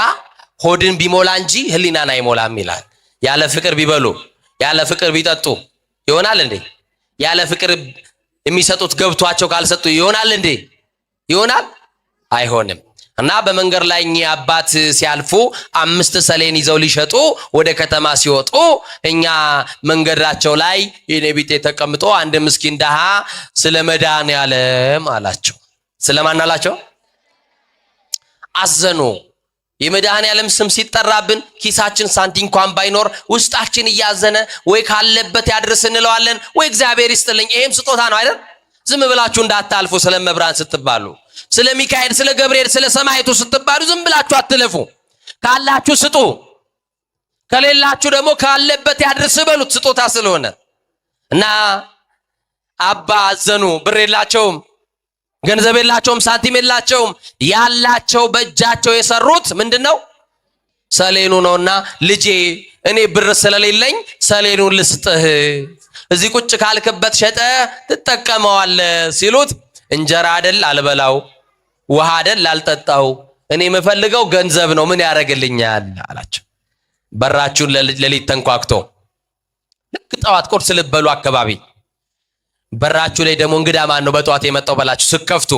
S1: ሆድን ቢሞላ እንጂ ህሊናን አይሞላም ይላል። ያለ ፍቅር ቢበሉ ያለ ፍቅር ቢጠጡ ይሆናል እንዴ? ያለ ፍቅር የሚሰጡት ገብቷቸው ካልሰጡ ይሆናል እንዴ? ይሆናል? አይሆንም። እና በመንገድ ላይ እኚህ አባት ሲያልፉ 5 ሰሌን ይዘው ሊሸጡ ወደ ከተማ ሲወጡ እኛ መንገዳቸው ላይ የኔ ቢጤ ተቀምጦ አንድ ምስኪን ደሃ ስለ መድኃኔዓለም አላቸው። ስለማን አላቸው? አዘኑ። የመድኃኔዓለም ስም ሲጠራብን ኪሳችን ሳንቲም እንኳን ባይኖር ውስጣችን እያዘነ ወይ ካለበት ያድርስ እንለዋለን፣ ወይ እግዚአብሔር ይስጥልኝ። ይሄም ስጦታ ነው አይደል? ዝም ብላችሁ እንዳታልፉ። ስለ መብራን ስትባሉ፣ ስለ ሚካኤል፣ ስለ ገብርኤል፣ ስለ ሰማዕቱ ስትባሉ ዝም ብላችሁ አትለፉ። ካላችሁ ስጡ፣ ከሌላችሁ ደግሞ ካለበት ያድርስ በሉት፣ ስጦታ ስለሆነ። እና አባ አዘኑ። ብር የላቸውም፣ ገንዘብ የላቸውም፣ ሳንቲም የላቸውም። ያላቸው በእጃቸው የሰሩት ምንድነው? ሰሌኑ ነውና ልጄ እኔ ብር ስለሌለኝ ሰሌኑን ልስጥህ፣ እዚህ ቁጭ ካልክበት ሸጠ ትጠቀመዋለህ ሲሉት እንጀራ አይደል አልበላው፣ ውሃ አይደል አልጠጣው፣ እኔ የምፈልገው ገንዘብ ነው፣ ምን ያደርግልኛል አላቸው። በራችሁን ለሊት ተንኳክቶ ልክ ጠዋት ቁርስ ልበሉ አካባቢ በራችሁ ላይ ደግሞ እንግዳ ማን ነው በጠዋት የመጣው በላችሁ ስከፍቱ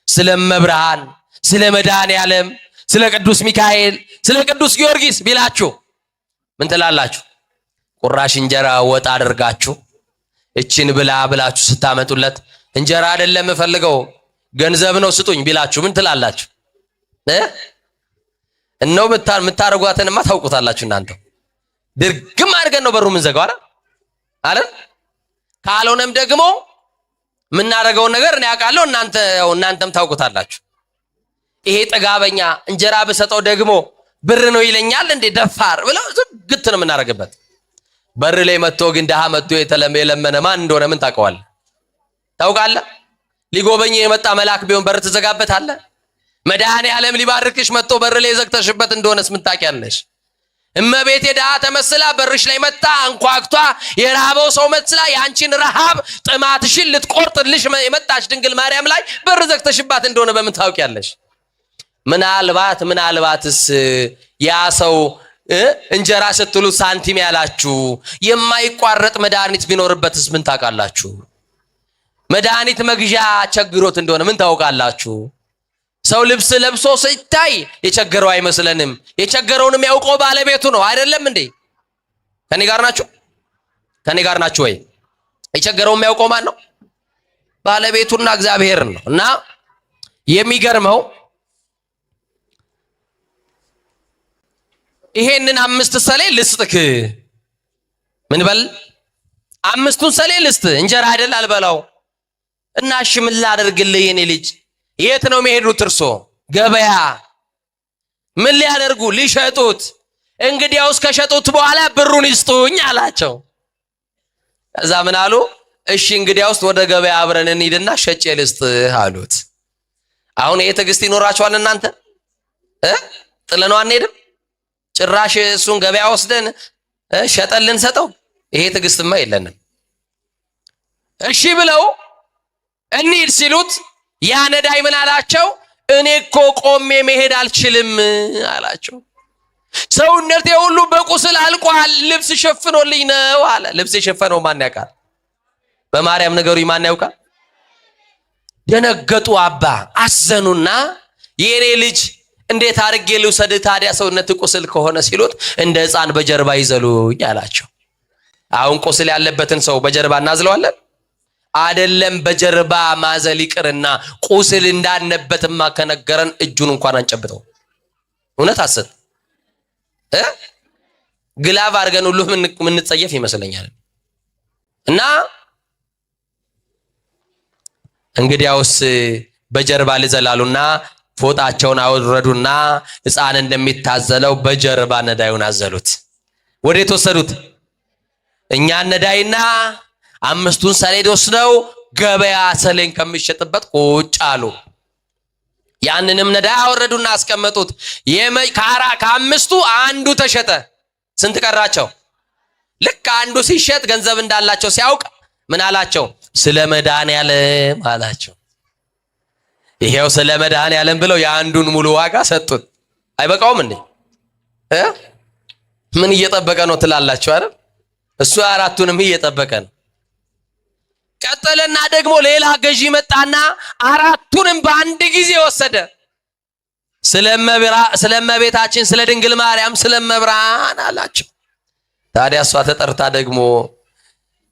S1: ስለ መብርሃን፣ ስለ መድኃኔዓለም፣ ስለ ቅዱስ ሚካኤል፣ ስለ ቅዱስ ጊዮርጊስ ቢላችሁ ምን ትላላችሁ? ቁራሽ እንጀራ ወጥ አድርጋችሁ እቺን ብላ ብላችሁ ስታመጡለት እንጀራ አይደለም ፈልገው ገንዘብ ነው ስጡኝ ቢላችሁ ምን ትላላችሁ? እነሆ የምታረጓትንማ ታውቁታላችሁ እናንተ። ድርግም አድርገን ነው በሩ ምን ዘጋው አይደል? ካልሆነም ደግሞ የምናደርገውን ነገር እኔ አውቃለሁ እናንተም ታውቁታላችሁ። ይሄ ጥጋበኛ እንጀራ በሰጠው ደግሞ ብር ነው ይለኛል እንዴ ደፋር ብለው ዝግት ነው የምናደርግበት። በር ላይ መጥቶ ግን ደሃ መጥቶ የለመነ ማን እንደሆነ ምን ታውቃለህ? ሊጎበኝ የመጣ መልአክ ቢሆን በር ትዘጋበታለህ? መድኃኔዓለም ሊባርክሽ መጥቶ በር ላይ ዘግተሽበት እንደሆነስ ምን ታውቂያለሽ? እመቤቴ ደሃ ተመስላ በርሽ ላይ መጣ አንኳኩታ የራበው ሰው መስላ ያንቺን ረሃብ ጥማትሽን ልትቆርጥልሽ የመጣች ድንግል ማርያም ላይ በር ዘግተሽባት እንደሆነ በምን ታውቂያለሽ? ምናልባትስ ያ ሰው እንጀራ ስትሉ ሳንቲም ያላችሁ የማይቋረጥ መድኃኒት ቢኖርበትስ ምን ታውቃላችሁ? መድኃኒት መግዣ ቸግሮት እንደሆነ ምን ታውቃላችሁ? ሰው ልብስ ለብሶ ሲታይ የቸገረው አይመስለንም። የቸገረውንም ያውቀው ባለቤቱ ነው አይደለም እንዴ? ከኔ ጋር ናችሁ ወይ? የቸገረው የሚያውቀው ማን ነው? ባለቤቱና እግዚአብሔር ነው። እና የሚገርመው ይሄንን 5 ሰሌን ልስጥክ ምን በል 5ቱን ሰሌን ልስጥ እንጀራ አይደል አልበላው እና እሺ ምን ላደርግልህ የኔ ልጅ? የት ነው የሚሄዱት እርሶ? ገበያ። ምን ሊያደርጉ? ሊሸጡት። እንግዲያውስ ከሸጡት በኋላ ብሩን ይስጡኝ አላቸው። ከዛ ምን አሉ? እሺ እንግዲያውስ ወደ ገበያ አብረን እንሂድና ሸጬ ልስጥህ አሉት። አሁን ይሄ ትዕግስት ይኖራችኋል እናንተ? ጥለነው አንሄድም? ጭራሽ እሱን ገበያ ወስደን ሸጠን ልንሰጠው? ይሄ ትዕግስትማ የለንም። እሺ ብለው እንሂድ ሲሉት ያ ነዳይ ምን አላቸው? እኔ እኮ ቆሜ መሄድ አልችልም አላቸው። ሰውነቴ ሁሉ በቁስል አልቋል፣ ልብስ ሸፍኖልኝ ነው አለ። ልብስ የሸፈነው ማን ያውቃል? በማርያም ነገሩኝ ማን ያውቃል? ደነገጡ። አባ አዘኑና የኔ ልጅ እንዴት አድርጌ ልውሰድ ታዲያ ሰውነት ቁስል ከሆነ ሲሉት እንደ ሕፃን በጀርባ ይዘሉኝ አላቸው። አሁን ቁስል ያለበትን ሰው በጀርባ እናዝለዋለን? አይደለም በጀርባ ማዘል ይቅርና ቁስል እንዳነበትማ ከነገረን እጁን እንኳን አንጨብጠው። እውነት አሰጥ ግላቭ አድርገን ሁሉ ምን ጸየፍ ይመስለኛል። እና እንግዲያውስ በጀርባ ልዘላሉና ፎጣቸውን አወረዱና ሕፃን እንደሚታዘለው በጀርባ ነዳዩን አዘሉት። ወዴት ወሰዱት? እኛን ነዳይና 5ቱን ሰሌን ወስደው ገበያ ሰሌን ከሚሸጥበት ቁጭ አሉ። ያንንም ነዳይ አወረዱና አስቀመጡት። ከ5ቱ አንዱ ተሸጠ። ስንት ቀራቸው? ልክ አንዱ ሲሸጥ ገንዘብ እንዳላቸው ሲያውቅ ምን አላቸው? ስለ መድኃኔዓለም አላቸው። ይሄው ስለ መድኃኔዓለም ብለው የአንዱን ሙሉ ዋጋ ሰጡት። አይበቃውም እንዴ? ምን እየጠበቀ ነው ትላላችሁ አይደል? እሱ 4ቱንም እየጠበቀ ነው። ቀጠለና ደግሞ ሌላ ገዢ መጣና 4ቱንም በአንድ ጊዜ ወሰደ። ስለመቤታችን ስለ ድንግል ማርያም ስለመብርሃን አላቸው። ታዲያ እሷ ተጠርታ ደግሞ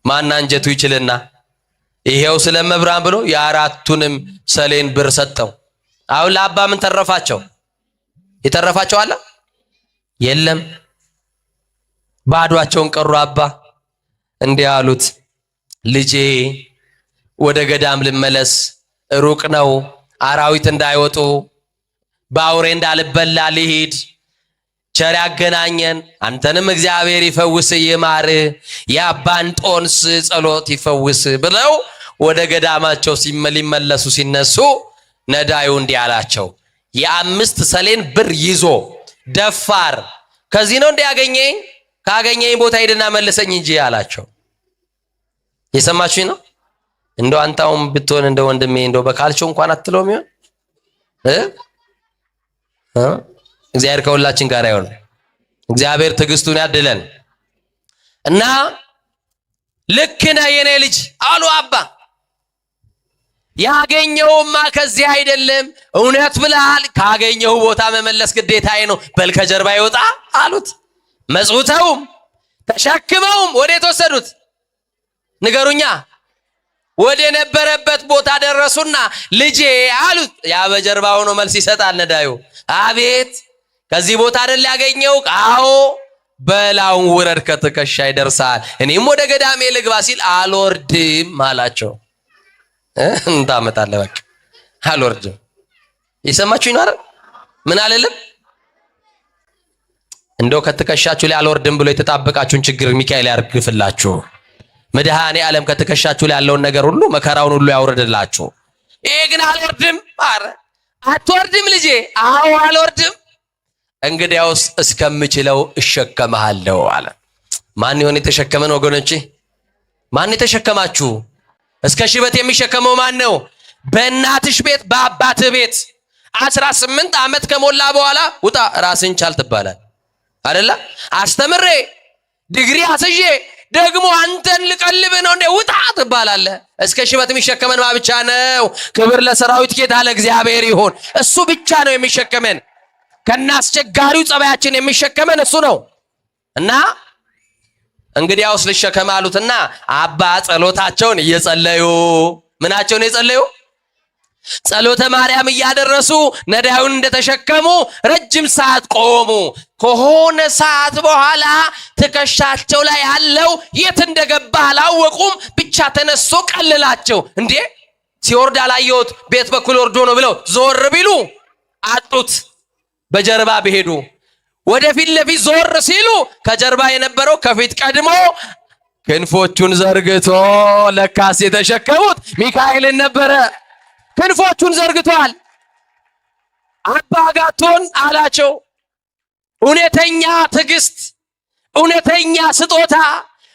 S1: ማን አንጀቱ ይችልና ይሄው ስለመብርሃን ብሎ የ4ቱንም ሰሌን ብር ሰጠው። አሁን ለአባ ምን ተረፋቸው? የተረፋቸው አለ? የለም። ባዷቸውን ቀሩ። አባ እንዲህ አሉት፣ ልጄ ወደ ገዳም ልመለስ፣ ሩቅ ነው፣ አራዊት እንዳይወጡ በአውሬ እንዳልበላ ልሂድ፣ ቸር ያገናኘን፣ አንተንም እግዚአብሔር ይፈውስ ይማር፣ የአባ እንጦንስ ጸሎት ይፈውስ ብለው ወደ ገዳማቸው ሊመለሱ ሲነሱ ነዳዩ እንዲህ አላቸው፣ የ5 ሰሌን ብር ይዞ ደፋር ከዚህ ነው እንዲያገኘኝ፣ ካገኘኝ ቦታ ሄድና መልሰኝ እንጂ አላቸው። የሰማችሁኝ ነው? እንደው አንታውም ብትሆን እንደ ወንድሜ እንደው በካልቾ እንኳን አትለውም ይሆን? እግዚአብሔር ከሁላችን ጋር ይሁን። እግዚአብሔር ትዕግስቱን ያድለን። እና ልክ ነህ የኔ ልጅ አሉ አባ። ያገኘውማ ከዚህ አይደለም፣ እውነት ብለሃል፣ ካገኘው ቦታ መመለስ ግዴታዬ ነው፣ በል ከጀርባ ይወጣ አሉት። መጽውተውም ተሸክመውም ወዴት ወሰዱት? ንገሩኛ። ወደ ነበረበት ቦታ ደረሱና ልጄ አሉት። ያ በጀርባ ሆኖ መልስ ይሰጣል ነዳዩ። አቤት ከዚህ ቦታ አይደል ያገኘው? አዎ። በላውን ውረድ ከትከሻ ይደርሳል፣ እኔም ወደ ገዳሜ ልግባ ሲል አልወርድም አላቸው። እንታመጣለህ በቃ አልወርድም። ይሰማችሁኝ አይደል? ምን አለለም? እንደው ከትከሻችሁ ላይ አልወርድም ብሎ የተጣበቃችሁን ችግር ሚካኤል ያርግፍላችሁ። መድኃኔ ዓለም ከትከሻችሁ ላይ ያለውን ነገር ሁሉ መከራውን ሁሉ ያውርድላችሁ። ይሄ ግን አልወርድም። አረ አትወርድም ልጄ? አዎ አልወርድም። እንግዲያውስ እስከምችለው እሸከምሃለሁ አለ። ማን ይሆን የተሸከመን ወገኖቼ? ማን የተሸከማችሁ? እስከ ሽበት የሚሸከመው ማን ነው? በእናትሽ ቤት በአባትህ ቤት 18 ዓመት ከሞላ በኋላ ውጣ ራስን ቻል ትባላል አይደለ? አስተምሬ ዲግሪ አስዤ ደግሞ አንተን ልቀልብ ነው እንዴ ውጣ ትባላለህ። እስከ ሽበት የሚሸከመን ማ ብቻ ነው? ክብር ለሰራዊት ጌታ ለእግዚአብሔር ይሁን። እሱ ብቻ ነው የሚሸከመን። ከናስቸጋሪው ጸባያችን የሚሸከመን እሱ ነው። እና እንግዲያውስ ልሸከም አሉትና አባ ጸሎታቸውን እየጸለዩ ምናቸውን የጸለዩ ጸሎተ ማርያም እያደረሱ ነዳዩን እንደተሸከሙ ረጅም ሰዓት ቆሙ። ከሆነ ሰዓት በኋላ ትከሻቸው ላይ ያለው የት እንደገባ አላወቁም። ብቻ ተነስቶ ቀልላቸው። እንዴ ሲወርድ አላየሁት ቤት በኩል ወርዶ ነው ብለው ዞር ቢሉ አጡት። በጀርባ ቢሄዱ ወደፊት ለፊት ዞር ሲሉ ከጀርባ የነበረው ከፊት ቀድሞ ክንፎቹን ዘርግቶ ለካስ የተሸከሙት ሚካኤልን ነበረ። ክንፎቹን ዘርግቷል። አባ አጋቶን አላቸው እውነተኛ ትዕግስት፣ እውነተኛ ስጦታ፣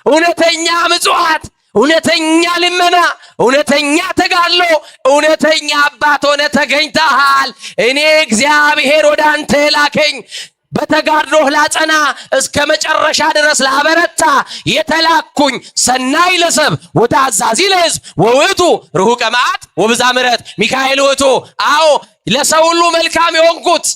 S1: እውነተኛ ምጽዋት፣ እውነተኛ ልመና፣ እውነተኛ ተጋድሎ፣ እውነተኛ አባት ሆነ ተገኝተሃል። እኔ እግዚአብሔር ወደ አንተ ላከኝ በተጋድሎህ ላጸና እስከ መጨረሻ ድረስ ላበረታ የተላኩኝ ሰናይ ለሰብ ወታዛዚ ለሕዝብ ወውእቱ ርሁቀ መዓት ወብዛ ምሕረት ሚካኤል ውእቱ። አዎ ለሰው ሁሉ መልካም የሆንኩት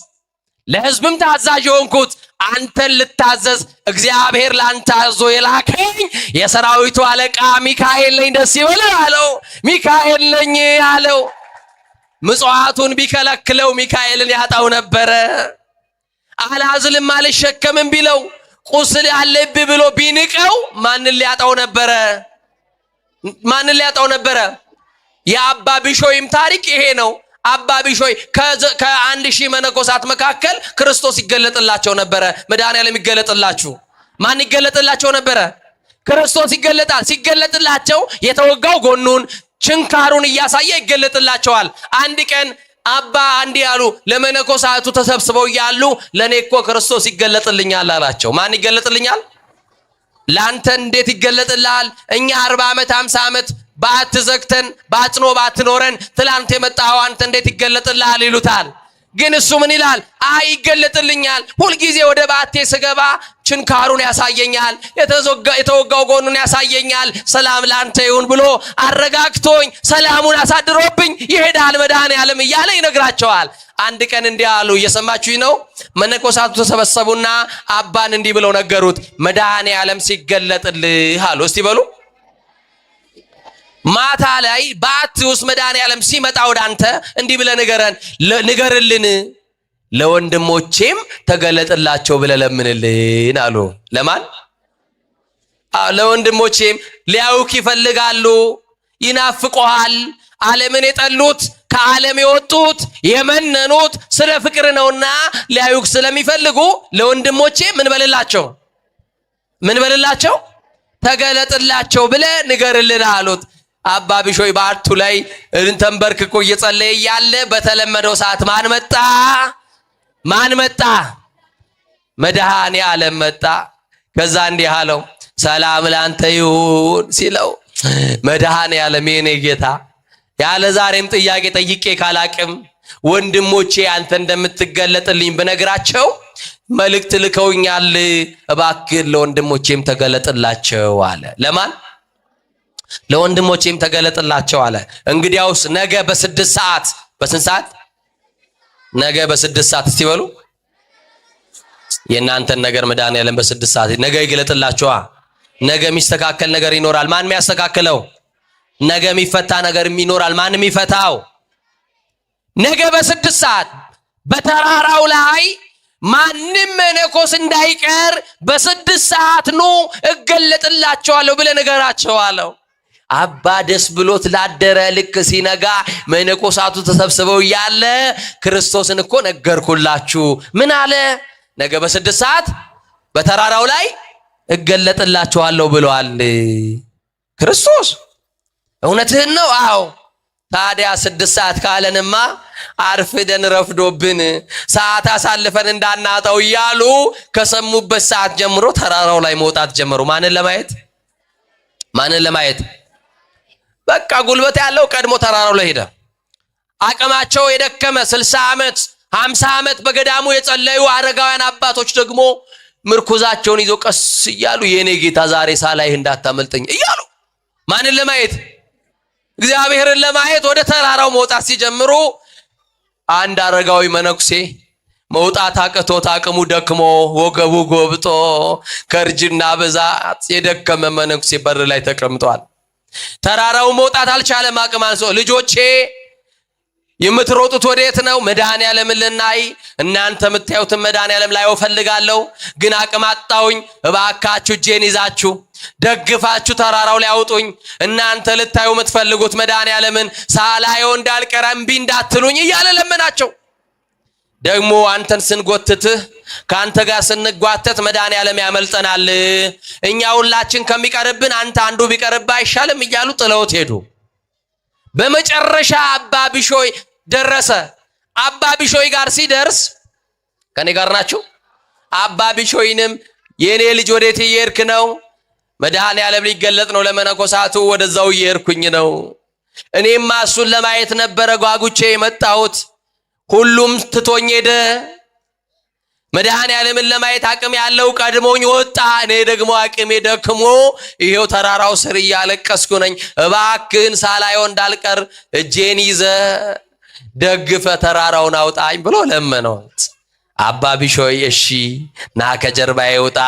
S1: ለሕዝብም ታዛዥ የሆንኩት አንተን ልታዘዝ እግዚአብሔር ላንተ አዞ የላከኝ የሰራዊቱ አለቃ ሚካኤል ነኝ። ደስ ይበልህ አለው። ሚካኤል ነኝ አለው። ምጽዋቱን ቢከለክለው ሚካኤልን ያጣው ነበረ። አላዝልም አልሸከምም ቢለው ቁስል አለብህ ብሎ ቢንቀው ማንን ሊያጣው ነበረ? ማንን ሊያጣው ነበረ? የአባ ቢሾይም ታሪክ ይሄ ነው። አባ ቢሾይ ከ1000 መነኮሳት መካከል ክርስቶስ ይገለጥላቸው ነበረ። መድኃኔዓለም ይገለጥላችሁ። ማን ይገለጥላቸው ነበረ? ክርስቶስ ይገለጣል። ሲገለጥላቸው የተወጋው ጎኑን ችንካሩን እያሳየ ይገለጥላቸዋል። አንድ ቀን አባ እንዲህ አሉ። ለመነኮሳቱ ተሰብስበው ያሉ ለኔ እኮ ክርስቶስ ይገለጥልኛል አላቸው። ማን ይገለጥልኛል? ላንተ እንዴት ይገለጥልሃል? እኛ 40 ዓመት 50 ዓመት ባት ዘግተን ባጽኖ ባትኖረን ትላንት የመጣው አንተ እንዴት ይገለጥልሃል ይሉታል። ግን እሱ ምን ይላል? አይ ይገለጥልኛል። ሁል ጊዜ ወደ ባቴ ስገባ ችንካሩን ያሳየኛል፣ የተወጋው ጎኑን ያሳየኛል። ሰላም ላንተ ይሁን ብሎ አረጋግቶኝ ሰላሙን አሳድሮብኝ ይሄዳል መድኃኔዓለም እያለ ይነግራቸዋል። አንድ ቀን እንዲህ አሉ። እየሰማችሁኝ ነው? መነኮሳቱ ተሰበሰቡና አባን እንዲህ ብለው ነገሩት። መድኃኔዓለም ሲገለጥልህ አሉ። እስቲ በሉ ማታ ላይ ባት ውስጥ መድኃኔዓለም ሲመጣ ወደ አንተ እንዲህ ብለህ ንገርልን፣ ለወንድሞቼም ተገለጥላቸው ብለህ ለምንልን አሉ። ለማን? ለወንድሞቼም ሊያውክ ይፈልጋሉ፣ ይናፍቁሃል። ዓለምን የጠሉት ከዓለም የወጡት የመነኑት ስለ ፍቅር ነውና ሊያውክ ስለሚፈልጉ ለወንድሞቼ ምን በልላቸው? ምን በልላቸው? ተገለጥላቸው ብለህ ንገርልን አሉት። አባ ቢሾይ በአርቱ ላይ ተንበርክኮ እየጸለየ ያለ በተለመደው ሰዓት ማን መጣ? ማን መጣ? መድኃኔዓለም መጣ። ከዛ እንዲህ አለው፣ ሰላም ላንተ ይሁን ሲለው መድኃኔዓለም የኔ ጌታ ያለ ዛሬም ጥያቄ ጠይቄ ካላቅም ወንድሞቼ አንተ እንደምትገለጥልኝ ብነግራቸው መልእክት ልከውኛል፣ እባክህ ለወንድሞቼም ተገለጥላቸው አለ። ለማን? ለወንድሞቼም ተገለጥላቸው አለ። እንግዲያውስ ነገ በ6 ሰዓት በስንት ሰዓት? ነገ በ6 ሰዓት እስቲ በሉ። የእናንተን ነገር መድኃኒዓለም በ6 ሰዓት ነገ ይገለጥላችኋ። ነገ የሚስተካከል ነገር ይኖራል። ማን የሚያስተካክለው? ነገ የሚፈታ ነገር ይኖራል። ማን የሚፈታው? ነገ በ6 ሰዓት በተራራው ላይ ማንም መነኮስ እንዳይቀር በ6 ሰዓት ኑ እገለጥላችኋለሁ ብለህ ንገራቸው አለው። አባ ደስ ብሎት ላደረ ልክ ሲነጋ መነኮሳቱ ተሰብስበው እያለ ክርስቶስን እኮ ነገርኩላችሁ። ምን አለ? ነገ በ6 ሰዓት በተራራው ላይ እገለጥላችኋለሁ ብሏል ክርስቶስ። እውነትህን ነው? አዎ። ታዲያ 6 ሰዓት ካለንማ አርፍደን ረፍዶብን ሰዓት አሳልፈን እንዳናጣው እያሉ ከሰሙበት ሰዓት ጀምሮ ተራራው ላይ መውጣት ጀመሩ። ማንን ለማየት? ማንን ለማየት? በቃ ጉልበት ያለው ቀድሞ ተራራው ላይ ሄደ። አቅማቸው የደከመ 60 ዓመት 50 ዓመት በገዳሙ የጸለዩ አረጋውያን አባቶች ደግሞ ምርኩዛቸውን ይዘው ቀስ እያሉ የኔ ጌታ ዛሬ ሳላይህ እንዳታመልጠኝ እያሉ ማንን ለማየት? እግዚአብሔርን ለማየት ወደ ተራራው መውጣት ሲጀምሩ አንድ አረጋዊ መነኩሴ መውጣት አቅቶት አቅሙ ደክሞ ወገቡ ጎብጦ ከእርጅና ብዛት የደከመ መነኩሴ በር ላይ ተቀምጧል። ተራራው መውጣት አልቻለም። አቅም አንሶ ልጆቼ የምትሮጡት ወዴት ነው? መድኃኒዓለምን ልናይ። እናንተ የምታዩትን መድኃኒዓለም ላይ እፈልጋለሁ፣ ግን አቅም አጣውኝ። እባካችሁ እጄን ይዛችሁ ደግፋችሁ ተራራው ላይ አውጡኝ። እናንተ ልታዩ የምትፈልጉት መድኃኒዓለምን ሳላየው እንዳልቀር እምቢ እንዳትሉኝ እያለ ለመናቸው። ደግሞ አንተን ስንጎትትህ ከአንተ ጋር ስንጓተት መድኃኒዓለም ያመልጠናል። እኛ ሁላችን ከሚቀርብን አንተ አንዱ ቢቀርብህ አይሻልም እያሉ ጥለውት ሄዱ። በመጨረሻ አባ ቢሾይ ደረሰ። አባ ቢሾይ ጋር ሲደርስ ከኔ ጋር ናችሁ? አባ ቢሾይንም የኔ ልጅ ወዴት እየሄድክ ነው? መድኃኒዓለም ሊገለጥ ነው ለመነኮሳቱ፣ ወደዛው እየሄድኩኝ ነው። እኔማ እሱን ለማየት ነበረ ጓጉቼ የመጣሁት፣ ሁሉም ትቶኝ ሄደ። መድኃኒዓለምን ለማየት አቅም ያለው ቀድሞኝ ወጣ። እኔ ደግሞ አቅሜ ደክሞ ይሄው ተራራው ስር እያለቀስኩ ነኝ። እባክህን ሳላየው እንዳልቀር እጄን ይዘ ደግፈ ተራራውን አውጣኝ ብሎ ለመነው። አባ ቢሾይ እሺ ና ከጀርባዬ ውጣ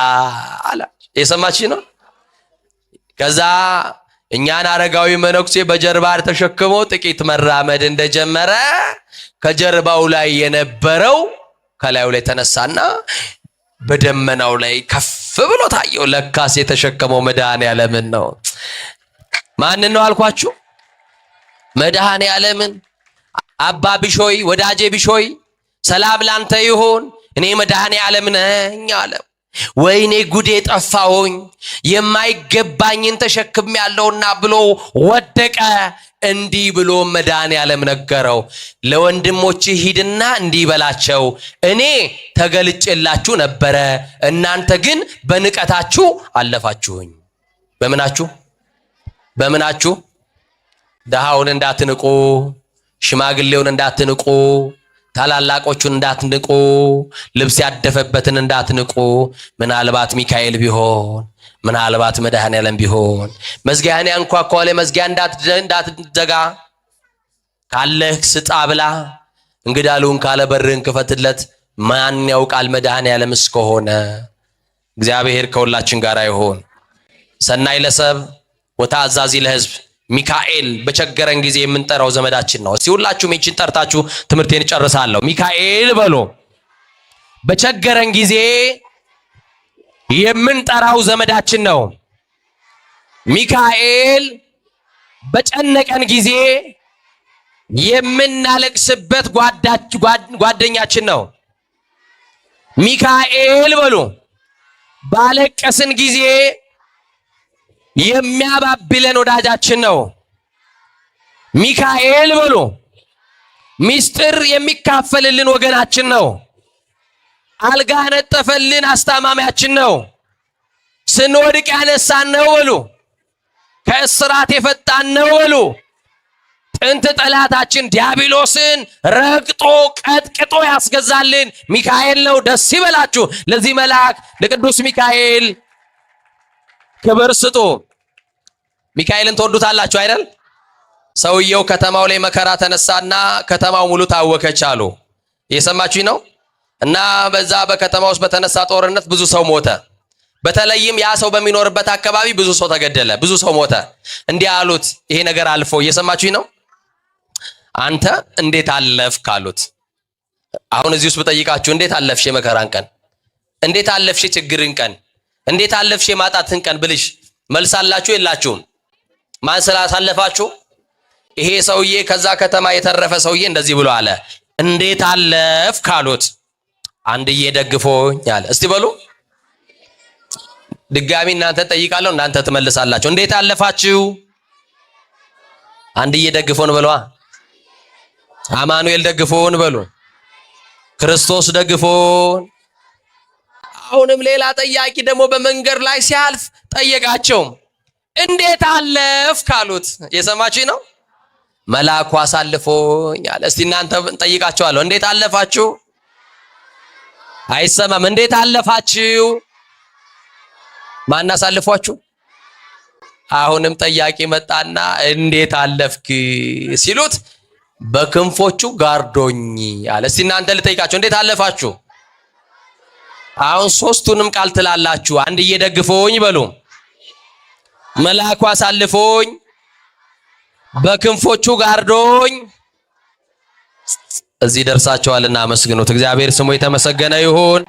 S1: አለ። የሰማችኝ ነው? ከዛ እኛን አረጋዊ መነኩሴ በጀርባ ተሸክሞ ጥቂት መራመድ እንደጀመረ ከጀርባው ላይ የነበረው ከላዩ ላይ ተነሳና በደመናው ላይ ከፍ ብሎ ታየው። ለካስ የተሸከመው መድኃኒዓለምን ነው። ማንን ነው አልኳችሁ? መድኃኒዓለምን። አባ ቢሾይ ወዳጄ ቢሾይ ሰላም ላንተ ይሁን፣ እኔ መድኃኒዓለም ነኝ አለ። ወይኔ ጉዴ ጠፋሁኝ፣ የማይገባኝን ተሸክም ያለውና ብሎ ወደቀ። እንዲህ ብሎ መድኃኒዓለም ነገረው፣ ለወንድሞች ሂድና እንዲህ በላቸው፣ እኔ ተገልጬላችሁ ነበረ፣ እናንተ ግን በንቀታችሁ አለፋችሁኝ። በምናችሁ? በምናችሁ? ደሃውን እንዳትንቁ፣ ሽማግሌውን እንዳትንቁ፣ ታላላቆቹን እንዳትንቁ፣ ልብስ ያደፈበትን እንዳትንቁ። ምናልባት ሚካኤል ቢሆን ምናልባት መድኃኒዓለም ቢሆን መዝጊያን ያንኳኳለ መዝጊያ እንዳትዘጋ፣ ካለህ ስጣ ብላ፣ እንግዳሉን ካለ በርህን ክፈትለት። ማን ያውቃል መድኃኒዓለም እስከሆነ። እግዚአብሔር ከሁላችን ጋር ይሁን። ሰናይ ለሰብ ወታዛዚ ለሕዝብ ሚካኤል በቸገረን ጊዜ የምንጠራው ዘመዳችን ነው። እስቲ ሁላችሁም ይህችን ጠርታችሁ ትምህርቴን ጨርሳለሁ። ሚካኤል በሎ በቸገረን ጊዜ የምንጠራው ዘመዳችን ነው። ሚካኤል በጨነቀን ጊዜ የምናለቅስበት ጓደኛችን ነው። ሚካኤል በሉ ባለቀስን ጊዜ የሚያባብለን ወዳጃችን ነው። ሚካኤል በሉ ሚስጥር የሚካፈልልን ወገናችን ነው። አልጋ ነጠፈልን አስታማሚያችን ነው። ስንወድቅ ያነሳን ነው በሉ። ከእስራት የፈታን ነው በሉ። ጥንት ጠላታችን ዲያብሎስን ረግጦ ቀጥቅጦ ያስገዛልን ሚካኤል ነው። ደስ ይበላችሁ። ለዚህ መልአክ ለቅዱስ ሚካኤል ክብር ስጡ። ሚካኤልን ትወዱታላችሁ አይደል? ሰውየው ከተማው ላይ መከራ ተነሳና ከተማው ሙሉ ታወከች አሉ። እየሰማችሁኝ ነው? እና በዛ በከተማ ውስጥ በተነሳ ጦርነት ብዙ ሰው ሞተ። በተለይም ያ ሰው በሚኖርበት አካባቢ ብዙ ሰው ተገደለ፣ ብዙ ሰው ሞተ። እንዲህ አሉት፣ ይሄ ነገር አልፎ፣ እየሰማችሁኝ ነው? አንተ እንዴት አለፍክ አሉት። አሁን እዚህ ውስጥ ብጠይቃችሁ እንዴት አለፍሽ የመከራን ቀን? እንዴት አለፍሽ ችግርን ቀን? እንዴት አለፍሽ የማጣትን ቀን ብልሽ መልሳላችሁ የላችሁም? ማን ስላሳለፋችሁ? ይሄ ሰውዬ ከዛ ከተማ የተረፈ ሰውዬ እንደዚህ ብሎ አለ፣ እንዴት አለፍክ አሉት። አንድዬ ደግፎኝ አለ። እስቲ በሉ ድጋሚ እናንተ ጠይቃለሁ፣ እናንተ ትመልሳላችሁ። እንዴት አለፋችሁ? አንድዬ ደግፎን በሏ። አማኑኤል ደግፎን በሉ። ክርስቶስ ደግፎን። አሁንም ሌላ ጠያቂ ደግሞ በመንገድ ላይ ሲያልፍ ጠየቃቸው፣ እንዴት አለፍክ አሉት። የሰማችሁኝ ነው? መልአኩ አሳልፎኝ አለ። እስቲ እናንተ ጠይቃችኋለሁ፣ እንዴት አለፋችሁ? አይሰማም። እንዴት አለፋችሁ? ማን አሳልፏችሁ? አሁንም ጠያቂ መጣና እንዴት አለፍክ ሲሉት በክንፎቹ ጋርዶኝ አለ። እስቲ እናንተ ልጠይቃችሁ፣ እንዴት አለፋችሁ? አሁን ሶስቱንም ቃል ትላላችሁ። አንድዬ ደግፎኝ በሉ፣ መልአኩ አሳልፎኝ፣ በክንፎቹ ጋርዶኝ። እዚህ ደርሳችኋልና አመስግኑት። እግዚአብሔር ስሙ የተመሰገነ ይሁን።